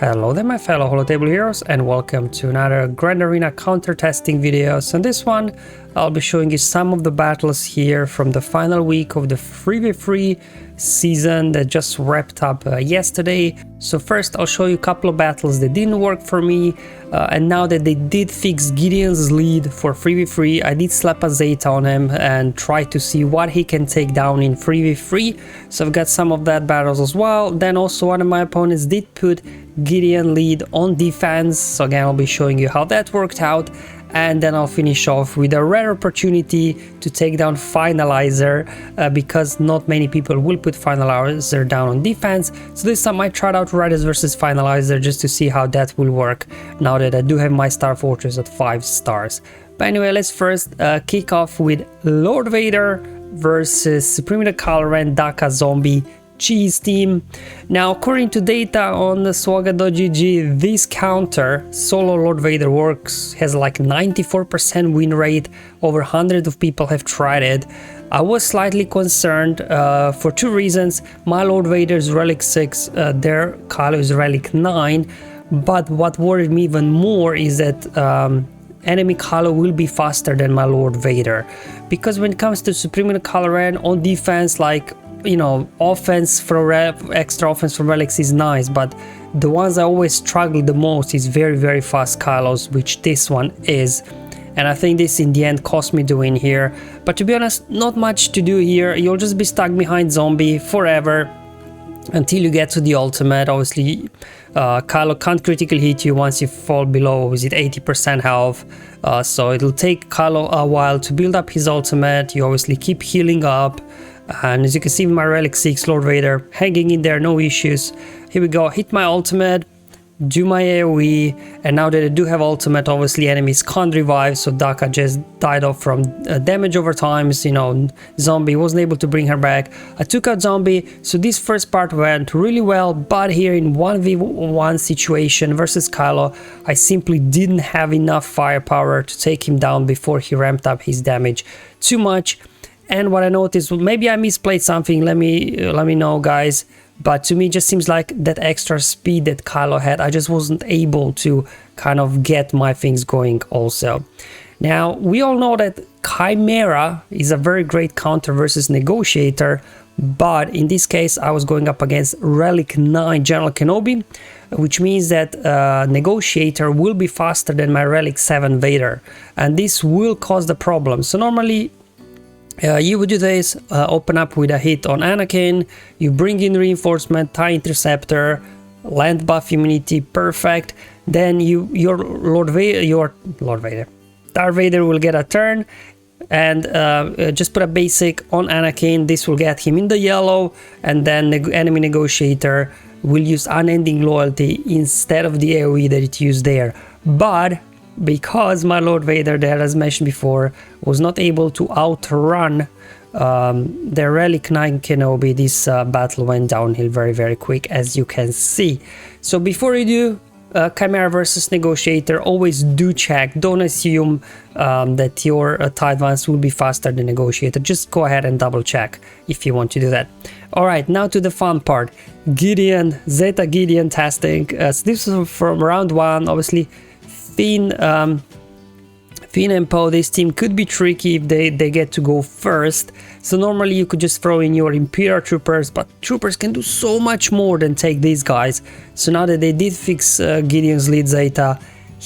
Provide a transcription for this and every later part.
Hello there my fellow holotable heroes and welcome to another Grand Arena counter testing video. So in this one I'll be showing you some of the battles here from the final week of the 3v3 season that just wrapped up yesterday. So first I'll show you a couple of battles that didn't work for me, and now that they did fix Gideon's lead for 3v3, I did slap a Zeta on him and try to see what he can take down in 3v3. So I've got some of that battles as well. Then also one of my opponents did put Gideon lead on defense, so again I'll be showing you how that worked out, and then I'll finish off with a rare opportunity to take down Finalizer, because not many people will put Finalizer down on defense. So this time I tried out Raddus versus Finalizer just to see how that will work now that I do have my Star Fortress at 5 stars. But anyway, let's first kick off with Lord Vader versus Supreme Color and Daka Zombie Cheese team. Now according to data on the SWGOH, this counter solo Lord Vader works, has like 94% win rate. Over 100 of people have tried it. I was slightly concerned for two reasons. My Lord Vader is relic 6, their Kylo is relic 9, but what worried me even more is that enemy Kylo will be faster than my Lord Vader, because when it comes to Supreme Color and on defense, like, you know, offense for extra offense from relics is nice, but the ones I always struggle the most is very fast Kylos, which this one is. And I think this in the end cost me the win here. But to be honest, not much to do here. You'll just be stuck behind zombie forever until you get to the ultimate. Obviously Kylo can't critically hit you once you fall below, is it 80% health, so it'll take Kylo a while to build up his ultimate. You obviously keep healing up, and as you can see with my relic 6 Lord Vader hanging in there, no issues. Here we go, hit my ultimate, do my AoE, and now that I do have ultimate, obviously enemies can't revive, so Daka just died off from damage over times. You know, zombie wasn't able to bring her back. I took out zombie, so this first part went really well, but here in 1v1 situation versus Kylo, I simply didn't have enough firepower to take him down before he ramped up his damage too much. And what I noticed, maybe I misplayed something, let me know guys, but to me it just seems like that extra speed that Kylo had, I just wasn't able to kind of get my things going also. Now we all know that Chimaera is a very great counter versus Negotiator, but in this case I was going up against relic 9 General Kenobi, which means that Negotiator will be faster than my relic 7 Vader, and this will cause the problem. So normally you would do this, open up with a hit on Anakin, you bring in reinforcement, TIE Interceptor, land buff immunity, perfect. Then your Darth Vader will get a turn, and just put a basic on Anakin. This will get him in the yellow, and then enemy Negotiator will use Unending Loyalty instead of the AoE that it used there. But because my Lord Vader there, as mentioned before, was not able to outrun the relic 9 Kenobi, this battle went downhill very quick, as you can see. So before you do Chimaera versus Negotiator, always do check, don't assume that your TIE Advance will be faster than Negotiator. Just go ahead and double check if you want to do that. Alright, now to the fun part, Gideon, Zeta Gideon testing. So this is from round 1, obviously Finn and Poe, this team could be tricky if they get to go first. So normally you could just throw in your Imperial Troopers, but Troopers can do so much more than take these guys. So now that they did fix Gideon's lead Zeta,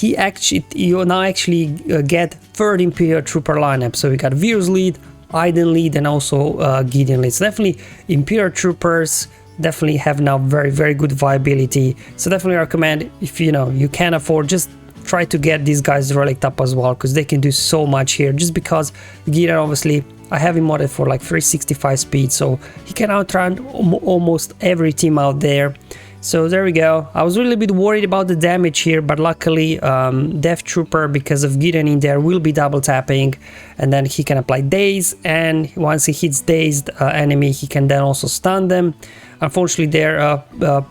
you now actually get 3rd Imperial Trooper lineup. So we got Vir's lead, Iden lead, and also Gideon lead. So definitely Imperial Troopers definitely have now very good viability. So definitely recommend, if you can afford, just try to get these guys relic up as well, because they can do so much here. Just because Gideon, obviously I have him modded for like 365 speed, so he can outrun almost every team out there. So there we go. I was really a bit worried about the damage here, but luckily Death Trooper, because of Gideon in there, will be double tapping, and then he can apply Daze, and once he hits dazed enemy, he can then also stun them. Unfortunately there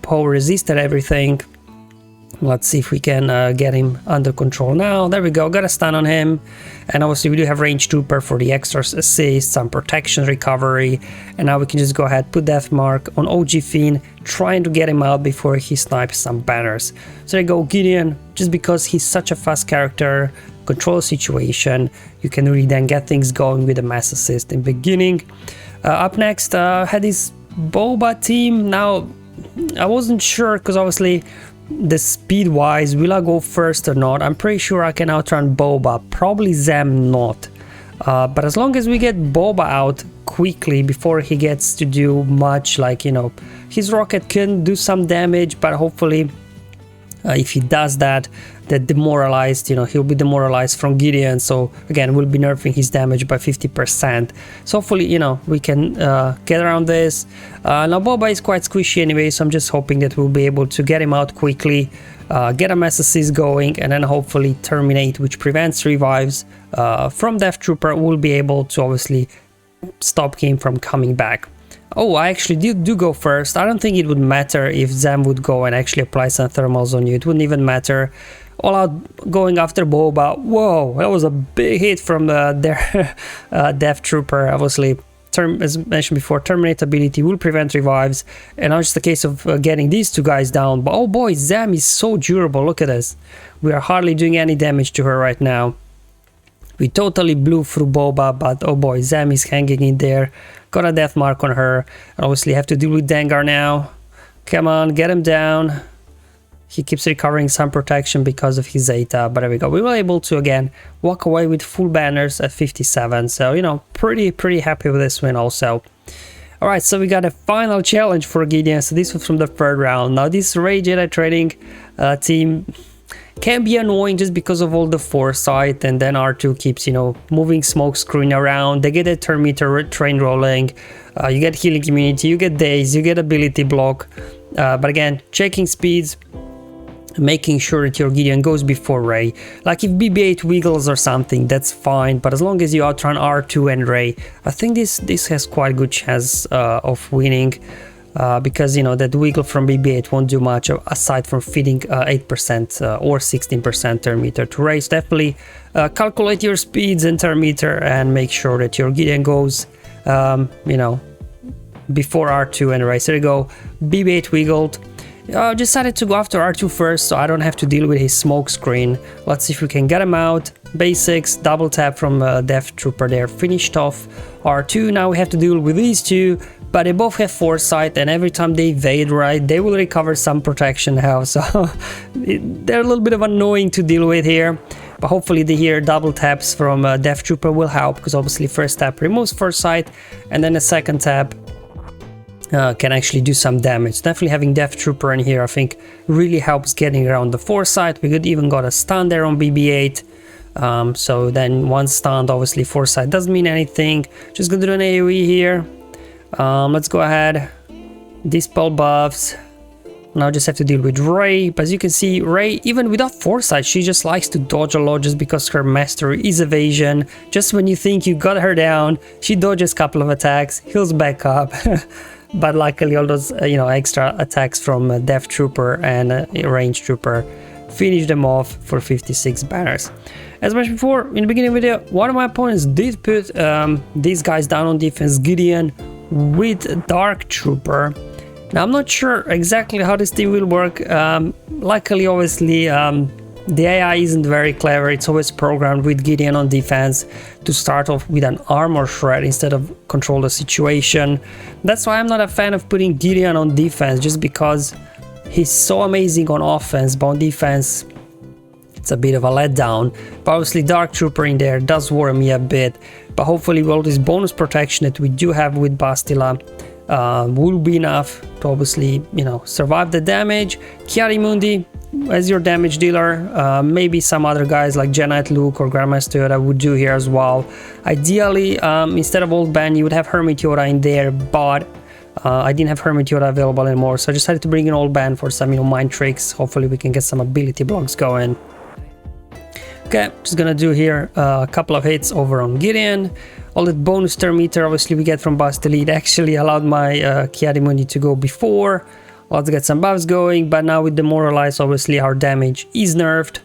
Poe resisted everything, Let's see if we can get him under control now. There we go, got a stun on him. And obviously we do have range trooper for the extra assist, some protection recovery. And now we can just go ahead, put death mark on OG Fiend, trying to get him out before he snipes some banners. So there you go, Gideon, just because he's such a fast character, control the situation, you can really then get things going with a mass assist in the beginning. Up next, had this Boba team. Now, I wasn't sure because obviously the speed wise, will I go first or not? I'm pretty sure I can outrun Boba, probably Zam not. But as long as we get Boba out quickly before he gets to do much, like, you know, his rocket can do some damage, but hopefully if he does that, that demoralized, you know, he'll be demoralized from Gideon. So again, we'll be nerfing his damage by 50%. So hopefully, you know, we can get around this. Now Boba is quite squishy anyway, so I'm just hoping that we'll be able to get him out quickly, get a mass assist going, and then hopefully terminate, which prevents revives from Death Trooper. We'll be able to obviously stop him from coming back. Oh, I actually do go first. I don't think it would matter if Zam would go and actually apply some thermals on you. It wouldn't even matter. All out going after Boba. Whoa, that was a big hit from their Death Trooper. Obviously, as mentioned before, terminate ability will prevent revives. And now it's just a case of getting these two guys down. But oh boy, Zam is so durable. Look at this. We are hardly doing any damage to her right now. We totally blew through Boba, but oh boy, Zam is hanging in there. Got a death mark on her. Obviously have to deal with Dengar now. Come on, get him down. He keeps recovering some protection because of his Zeta, but there we go. We were able to again walk away with full banners at 57. So, you know, pretty happy with this win also. Alright, so we got a final challenge for Gideon. So this was from the third round. Now this RJT trading team can be annoying just because of all the foresight, and then R2 keeps, you know, moving smoke screen around. They get a turn meter train rolling, you get healing immunity, you get daze, you get ability block, but again, checking speeds, making sure that your Gideon goes before Rey. Like if BB-8 wiggles or something, that's fine, but as long as you outrun R2 and Rey, I think this has quite good chance of winning. Because, you know, that wiggle from BB-8 won't do much aside from feeding 8% or 16% turn meter to race. Definitely calculate your speeds and turn meter and make sure that your Gideon goes, you know, before R2 and race. There you go. BB-8 wiggled. Decided to go after R2 first, so I don't have to deal with his smoke screen. Let's see if we can get him out. Basics, double tap from Death Trooper there, finished off R2. Now we have to deal with these two. But they both have foresight, and every time they evade, right, they will recover some protection now. So they're a little bit of annoying to deal with here. But hopefully the here double taps from Death Trooper will help, because obviously first tap removes foresight, and then the second tap can actually do some damage. Definitely having Death Trooper in here, I think, really helps getting around the foresight. We could even got a stun there on BB-8. So then once stunned, obviously foresight doesn't mean anything. Just gonna do an AoE here. Let's go ahead, dispel buffs. Now just have to deal with Rey, but as you can see, Rey, even without foresight, she just likes to dodge a lot just because her mastery is evasion. Just when you think you got her down, she dodges a couple of attacks, heals back up. But luckily all those you know, extra attacks from Death Trooper and Range Trooper finish them off for 56 banners. As mentioned before in the beginning of the video, one of my opponents did put these guys down on defense, Gideon with Dark Trooper. Now I'm not sure exactly how this team will work. Luckily, obviously, the AI isn't very clever. It's always programmed with Gideon on defense to start off with an armor shred instead of control the situation. That's why I'm not a fan of putting Gideon on defense, just because he's so amazing on offense, but on defense it's a bit of a letdown. But obviously Dark Trooper in there does worry me a bit, but hopefully with all this bonus protection that we do have with Bastila will be enough to obviously, you know, survive the damage. Chiari as your damage dealer, maybe some other guys like Jedi Luke or Grandmaster Yoda would do here as well. Ideally, instead of Old Ban, you would have Hermit Yoda in there, but I didn't have Hermit Yoda available anymore, so I decided to bring in Old Ban for some, you know, mind tricks. Hopefully we can get some ability blocks going. Okay, just gonna do here a couple of hits over on Gideon. All that bonus turn meter obviously we get from Bastila actually allowed my Chiari to go before. let's get some buffs going. But now with Demoralize, obviously our damage is nerfed.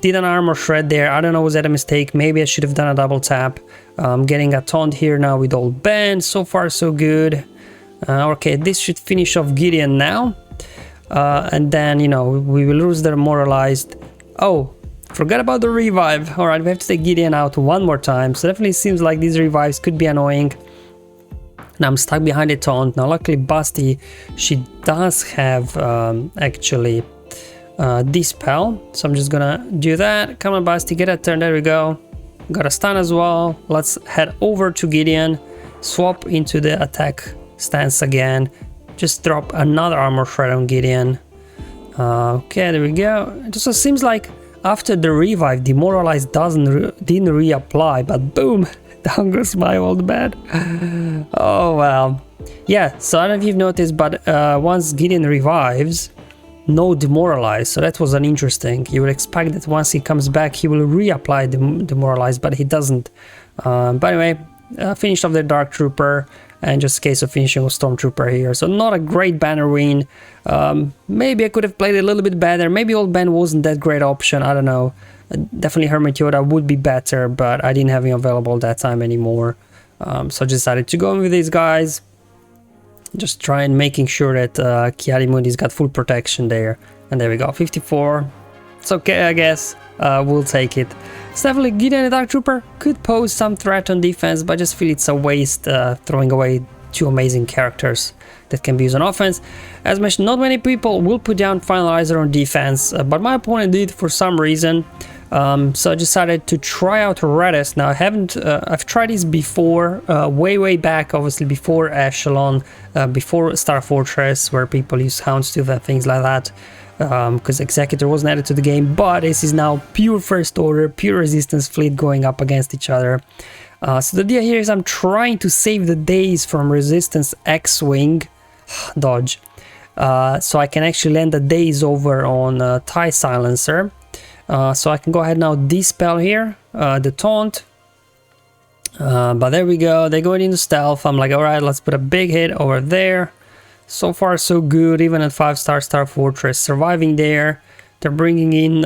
Did an armor shred there. I don't know, was that a mistake? Maybe I should have done a double tap. Getting a taunt here now with old Ben. So far so good. Okay, this should finish off Gideon now. And then, you know, we will lose the Demoralized. Oh, forgot about the revive. Alright, we have to take Gideon out one more time. So definitely seems like these revives could be annoying. Now I'm stuck behind a taunt. Now luckily Basti, she does have actually Dispel. So I'm just gonna do that. Come on Basti, get a turn. There we go. Got a stun as well. Let's head over to Gideon. Swap into the attack stance again. Just drop another armor shred on Gideon. Okay, there we go. It also seems like after the revive, Demoralize didn't reapply, but boom, down goes my old bed. Oh well. Yeah, so I don't know if you've noticed, but once Gideon revives, no Demoralize, so that was uninteresting. You would expect that once he comes back, he will reapply the Demoralize, but he doesn't. But anyway, finished off the Dark Trooper, and just a case of finishing with Stormtrooper here. So not a great banner win. Maybe I could have played it a little bit better. Maybe Old Ben wasn't that great option. I don't know. Definitely Hermit Yoda would be better, but I didn't have him available that time anymore. So I decided to go in with these guys. Just try and making sure that Kiadi-Mundi's got full protection there. And there we go, 54. It's okay, I guess. We'll take it. So definitely Gideon the Dark Trooper could pose some threat on defense, but I just feel it's a waste throwing away two amazing characters that can be used on offense. As mentioned, not many people will put down Finalizer on defense, but my opponent did for some reason. So I decided to try out Raddus. Now I've tried this before, way back, obviously before Echelon, before Star Fortress, where people use Houndstooth and things like that. Because Executor wasn't added to the game, but this is now pure First Order, pure Resistance fleet going up against each other. So the idea here is I'm trying to save the days from Resistance X-Wing dodge, so I can actually land the days over on TIE Silencer. So I can go ahead now dispel here the taunt, but there we go, they go into stealth. I'm like, alright, let's put a big hit over there. So far so good, even at 5-star Star Fortress, surviving there. They're bringing in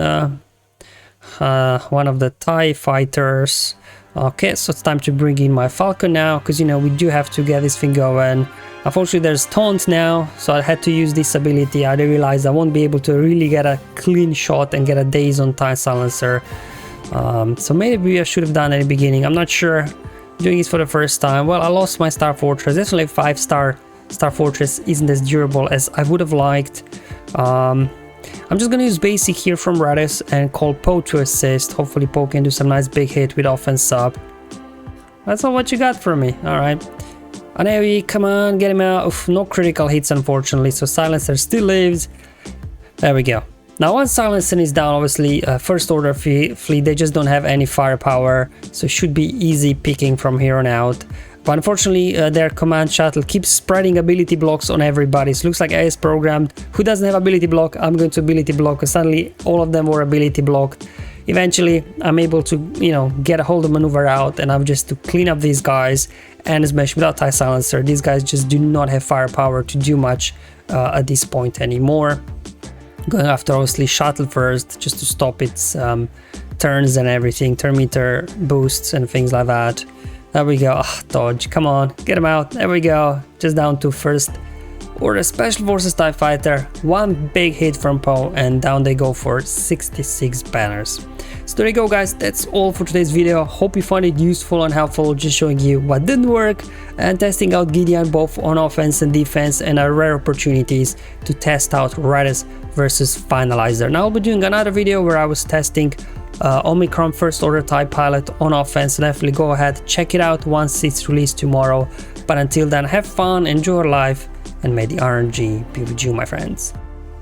one of the TIE fighters. Okay, so it's time to bring in my Falcon now, because you know we do have to get this thing going. Unfortunately there's taunt now, so I had to use this ability. I realized I won't be able to really get a clean shot and get a daze on TIE Silencer. So maybe I should have done it at the beginning, I'm not sure. Doing this for the first time. Well, I lost my Star Fortress. Definitely 5-star Star Fortress isn't as durable as I would have liked. I'm just gonna use basic here from Raddus and call Poe to assist. Hopefully Poe can do some nice big hit with offense sub. That's all what you got from me. Alright. Anewi, come on, get him out. Oof, no critical hits unfortunately, so Silencer still lives. There we go. Now once Silencer is down, obviously First Order fleet, they just don't have any firepower, so it should be easy picking from here on out. But unfortunately their command shuttle keeps spreading ability blocks on everybody. So it looks like I is programmed. Who doesn't have ability block? I'm going to ability block, because suddenly all of them were ability blocked. Eventually I'm able to, you know, get a hold of maneuver out, and I'm just to clean up these guys. And as mentioned, without TIE Silencer, these guys just do not have firepower to do much at this point anymore. Going after obviously shuttle first, just to stop its turns and everything, turn meter boosts and things like that. There we go. Dodge, come on, get him out. There we go, just down to First Order Special Forces TIE Fighter. One big hit from Poe, and down they go for 66 banners. So there you go guys, that's all for today's video. Hope you found it useful and helpful, just showing you what didn't work and testing out Gideon both on offense and defense, and rare opportunities to test out Raddus versus Finalizer. Now I'll be doing another video where I was testing Omicron First Order TIE Pilot on offense. So definitely go ahead, check it out once it's released tomorrow. But until then, have fun, enjoy your life, and may the RNG be with you, my friends.